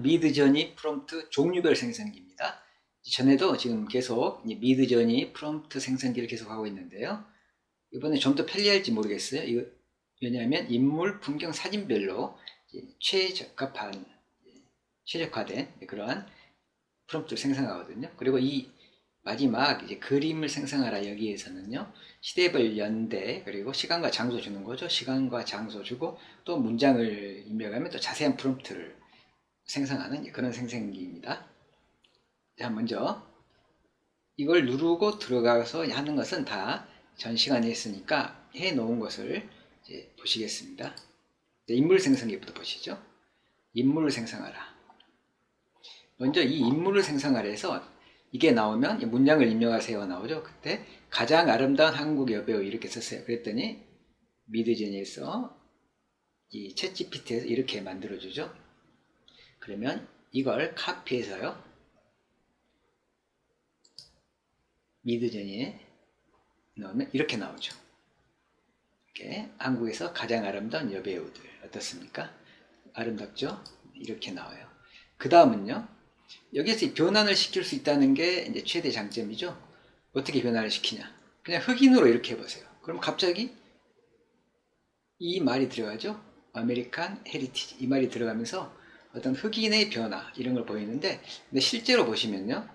미드저니 프롬프트 종류별 생성기입니다. 전에도 지금 계속 미드저니 프롬프트 생성기를 계속 하고 있는데요. 이번에 좀 더 편리할지 모르겠어요. 왜냐하면 인물, 풍경, 사진별로 최적화된 그러한 프롬프트를 생성하거든요. 그리고 이 마지막 이제 그림을 생성하라 여기에서는요, 시대별 연대, 그리고 시간과 장소 주는 거죠. 시간과 장소 주고 또 문장을 입력하면 또 자세한 프롬프트를 생성하는 그런 생성기입니다. 자, 먼저 이걸 누르고 들어가서 하는 것은 다 전 시간에 했으니까 해 놓은 것을 이제 보시겠습니다. 인물 생성기부터 보시죠. 인물을 생성하라. 먼저 이 인물을 생성하라 해서 이게 나오면 문장을 입력하세요 나오죠. 그때 가장 아름다운 한국 여배우 이렇게 썼어요. 그랬더니 미드저니에서 이 챗GPT에서 이렇게 만들어주죠. 그러면 이걸 카피해서요, 미드저니에 넣으면 이렇게 나오죠. 이렇게 한국에서 가장 아름다운 여배우들 어떻습니까? 아름답죠? 이렇게 나와요. 그 다음은요, 여기에서 변환을 시킬 수 있다는 게 이제 최대 장점이죠. 어떻게 변환을 시키냐? 그냥 흑인으로 이렇게 해보세요. 그럼 갑자기 이 말이 들어가죠. 아메리칸 헤리티지, 이 말이 들어가면서 어떤 흑인의 변화 이런 걸 보이는데, 근데 실제로 보시면요,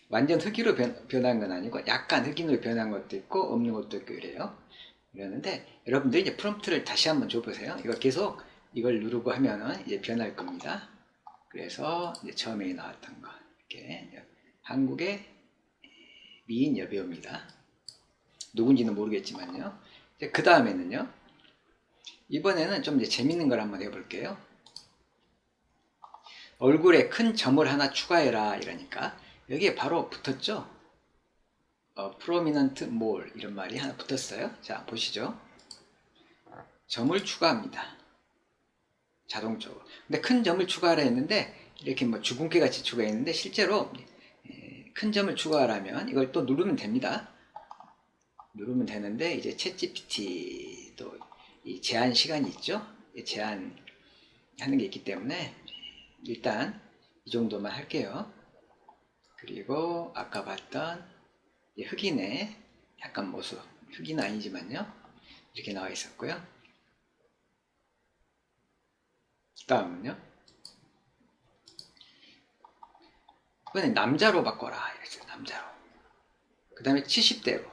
완전 흑인으로 변한 건 아니고 약간 흑인으로 변한 것도 있고 없는 것도 있고 이래요. 이러는데 여러분들이 이제 프롬프트를 다시 한번 줘보세요. 이거 계속 이걸 누르고 하면은 이제 변할 겁니다. 그래서 이제 처음에 나왔던 거 이렇게 한국의 미인 여배우입니다. 누군지는 모르겠지만요. 그 다음에는요, 이번에는 좀 이제 재밌는 걸 한번 해볼게요. 얼굴에 큰 점을 하나 추가해라 이러니까 여기에 바로 붙었죠. prominent more 이런 말이 하나 붙었어요. 자, 보시죠. 점을 추가합니다. 자동적으로. 근데 큰 점을 추가하라 했는데 이렇게 뭐 주근깨 같이 추가했는데 실제로 큰 점을 추가하라면 이걸 또 누르면 됩니다. 누르면 되는데 이제 챗GPT도 이 제한 시간이 있죠. 제한하는 게 있기 때문에 일단 이 정도만 할게요. 그리고 아까 봤던 흑인의 약간 모습, 흑인은 아니지만요, 이렇게 나와 있었고요. 다음은요, 이번엔 남자로 바꿔라 이랬어요. 남자로. 그 다음에 70대로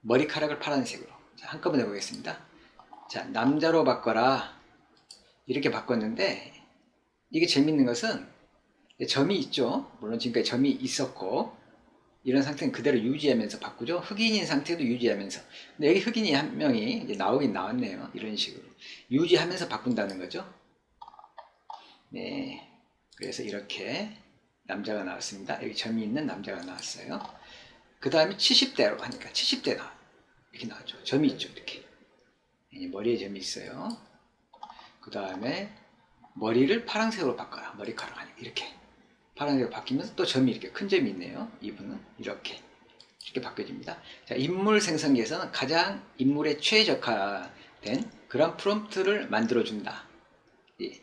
머리카락을 파란색으로. 자, 한꺼번에 보겠습니다. 자, 남자로 바꿔라 이렇게 바꿨는데, 이게 재밌는 것은 점이 있죠. 물론 지금까지 점이 있었고 이런 상태는 그대로 유지하면서 바꾸죠. 흑인인 상태도 유지하면서. 근데 여기 흑인이 한 명이 이제 나오긴 나왔네요. 이런 식으로 유지하면서 바꾼다는 거죠. 네, 그래서 이렇게 남자가 나왔습니다. 여기 점이 있는 남자가 나왔어요. 그 다음에 70대로 하니까 70대 나 이렇게 나왔죠. 점이 있죠. 이렇게 머리에 점이 있어요. 그 다음에 머리를 파란색으로 바꿔라. 머리카락 하니까 이렇게 파란색으로 바뀌면서 또 점이 이렇게 큰 점이 있네요. 이분은 이렇게 바뀌어집니다. 자, 인물 생성기에서는 가장 인물에 최적화된 그런 프롬프트를 만들어준다. 예,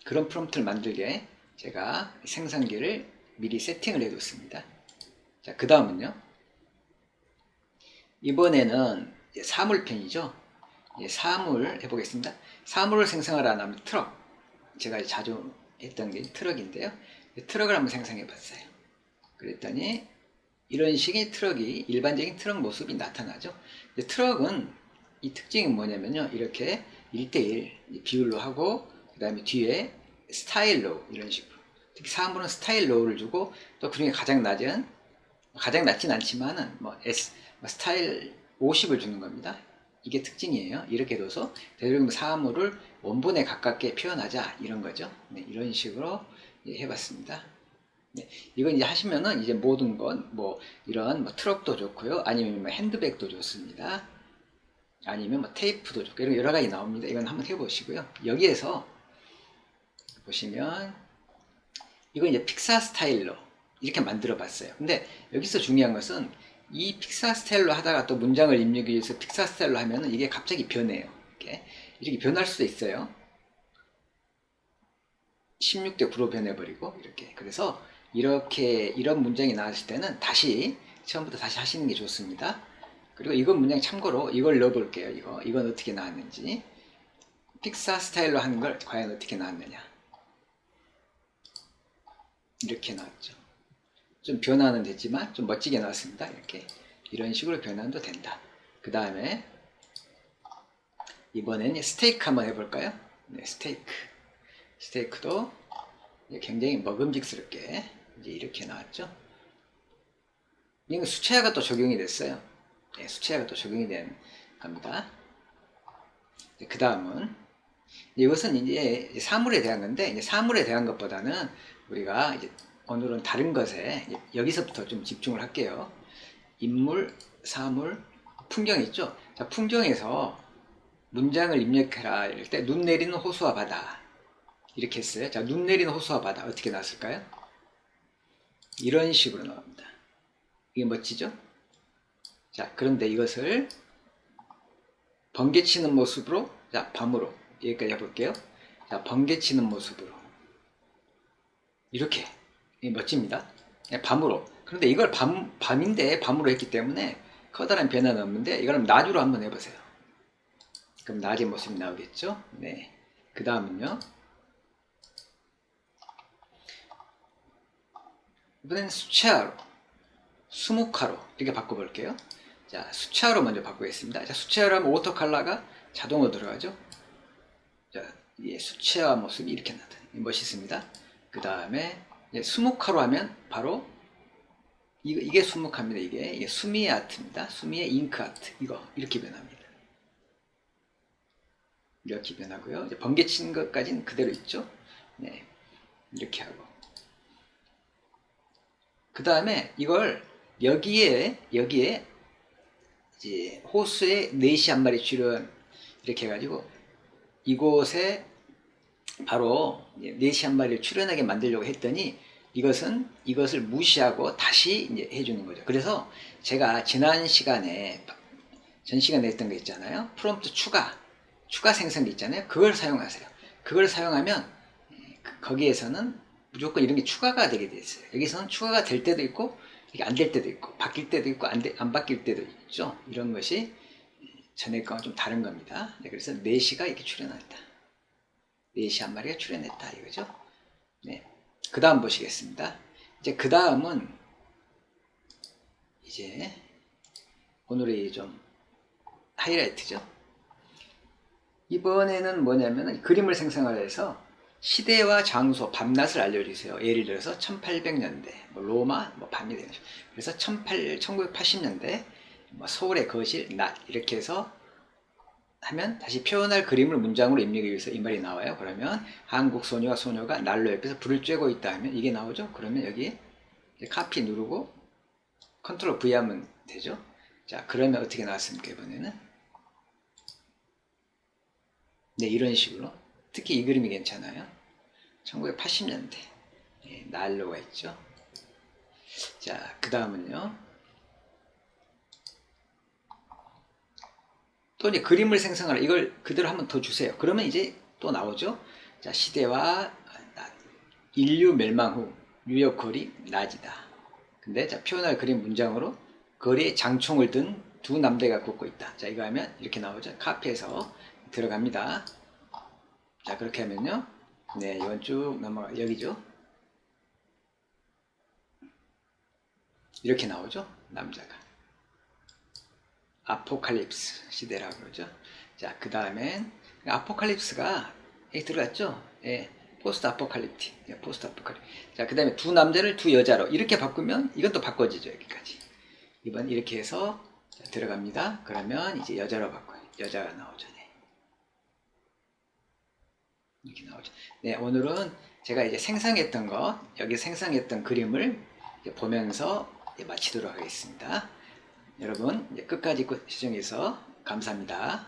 그런 프롬프트를 만들게 제가 생성기를 미리 세팅을 해뒀습니다. 자, 그 다음은요, 이번에는 사물편이죠. 사물 해보겠습니다. 사물을 생성하라 하면 트럭, 제가 자주 했던 게 트럭인데요. 트럭을 한번 생성해 봤어요. 그랬더니 이런 식의 트럭이, 일반적인 트럭 모습이 나타나죠. 트럭은 이 특징이 뭐냐면요, 이렇게 1대1 비율로 하고 그 다음에 뒤에 스타일 로우 이런 식으로, 특히 사물은 스타일 로우를 주고 또 그중에 가장 낮진 않지만은 스타일 50을 주는 겁니다. 이게 특징이에요. 이렇게 둬서 대중적 사물을 원본에 가깝게 표현하자 이런 거죠. 네, 이런 식으로 해봤습니다. 네, 이건 이제 하시면은 이제 모든 건 이런 트럭도 좋고요, 아니면 핸드백도 좋습니다. 아니면 테이프도 좋고 이런 여러 가지 나옵니다. 이건 한번 해보시고요. 여기에서 보시면 이건 이제 픽사 스타일로 이렇게 만들어 봤어요. 근데 여기서 중요한 것은 이 픽사 스타일로 하다가 또 문장을 입력하기 위해서 픽사 스타일로 하면은 이게 갑자기 변해요. 이렇게 변할 수도 있어요. 16대 9로 변해버리고 이렇게. 그래서 이렇게 이런 문장이 나왔을 때는 다시 처음부터 다시 하시는 게 좋습니다. 그리고 이건 문장 참고로 이걸 넣어볼게요. 이건 어떻게 나왔는지. 픽사 스타일로 하는 걸 과연 어떻게 나왔느냐. 이렇게 나왔죠. 좀 변화는 됐지만 좀 멋지게 나왔습니다. 이렇게 이런 식으로 변환도 된다. 그 다음에 이번엔 스테이크 한번 해볼까요? 네, 스테이크도 굉장히 먹음직스럽게 이제 이렇게 나왔죠. 이건 수채화가 또 적용이 됐어요. 네, 수채화가 또 적용이 된 겁니다. 그 다음은 이것은 이제 사물에 대한 건데, 이제 사물에 대한 것보다는 우리가 이제 오늘은 다른 것에 여기서부터 좀 집중을 할게요. 인물, 사물, 풍경 있죠? 자, 풍경에서 문장을 입력해라 이럴 때 눈 내리는 호수와 바다 이렇게 했어요. 자, 눈 내리는 호수와 바다 어떻게 나왔을까요? 이런 식으로 나옵니다. 이게 멋지죠? 자, 그런데 이것을 번개치는 모습으로, 자, 밤으로 여기까지 해볼게요. 자, 번개치는 모습으로 이렇게 멋집니다. 밤으로. 그런데 이걸 밤인데 밤으로 했기 때문에 커다란 변화는 없는데 이걸 낮으로 한번 해보세요. 그럼 낮의 모습이 나오겠죠? 네. 그 다음은요. 이번엔 수채화로, 수묵화로 이렇게 바꿔볼게요. 자, 수채화로 먼저 바꾸겠습니다. 자, 수채화로 하면 오토 컬러가 자동으로 들어가죠. 자, 예, 수채화 모습이 이렇게 나타나요. 멋있습니다. 그 다음에 수묵화로 하면 바로 이게 수묵화입니다. 이게 수미의 아트입니다. 수미의 잉크 아트. 이거 이렇게 변합니다. 이렇게 변하고요. 이제 번개친 것까지는 그대로 있죠. 네, 이렇게 하고. 그 다음에 이걸 여기에 이제 호수에 넷이 한 마리 출현 이렇게 해가지고 이곳에 바로 넷이 한 마리를 출현하게 만들려고 했더니 이것을 무시하고 다시 이제 해주는 거죠. 그래서 제가 전 시간에 했던 거 있잖아요. 프롬프트 추가 생성기 있잖아요. 그걸 사용하세요. 그걸 사용하면 거기에서는 무조건 이런 게 추가가 되게 돼 있어요. 여기서는 추가가 될 때도 있고 이게 안 될 때도 있고 바뀔 때도 있고 안 바뀔 때도 있죠. 이런 것이 전에 거와 좀 다른 겁니다. 네, 그래서 4시가 이렇게 출현했다. 4시 한 마리가 출현했다 이거죠. 네. 그 다음 보시겠습니다. 이제 그 다음은 이제 오늘의 좀 하이라이트죠. 이번에는 뭐냐면 그림을 생성을 해서 시대와 장소, 밤낮을 알려주세요. 예를 들어서 1800년대, 로마, 밤이 되는 거죠. 그래서 1980년대, 서울의 거실, 낮 이렇게 해서 하면 다시 표현할 그림을 문장으로 입력하기 위해서 이 말이 나와요. 그러면 한국 소녀와 소녀가 난로 옆에서 불을 쬐고 있다 하면 이게 나오죠. 그러면 여기에 카피 누르고 컨트롤 V 하면 되죠. 자, 그러면 어떻게 나왔습니까? 이번에는 네, 이런 식으로. 특히 이 그림이 괜찮아요. 1980년대 난로가 있죠. 자, 그 다음은요. 또 이제 그림을 생성하라. 이걸 그대로 한번 더 주세요. 그러면 이제 또 나오죠. 자, 시대와 인류 멸망 후 뉴욕 거리 낮이다. 근데 자, 표현할 그림 문장으로 거리에 장총을 든 두 남대가 걷고 있다. 자, 이거 하면 이렇게 나오죠. 카피해서 들어갑니다. 자, 그렇게 하면요. 네, 이건 쭉 넘어가 여기죠. 이렇게 나오죠. 남자가. 아포칼립스 시대라고 그러죠. 자, 그 다음엔 아포칼립스가 여기 들어갔죠. 예, 포스트 아포칼립틱. 예, 포스트 아포칼립. 자, 그 다음에 두 남자를 두 여자로 이렇게 바꾸면 이건 또 바꿔지죠. 여기까지. 이번 이렇게 해서 자, 들어갑니다. 그러면 이제 여자로 바꿔요. 여자가 나오죠. 네. 이렇게 나오죠. 네, 오늘은 제가 이제 생성했던 거, 여기 생성했던 그림을 보면서 마치도록 하겠습니다. 여러분 끝까지 시청해서 감사합니다.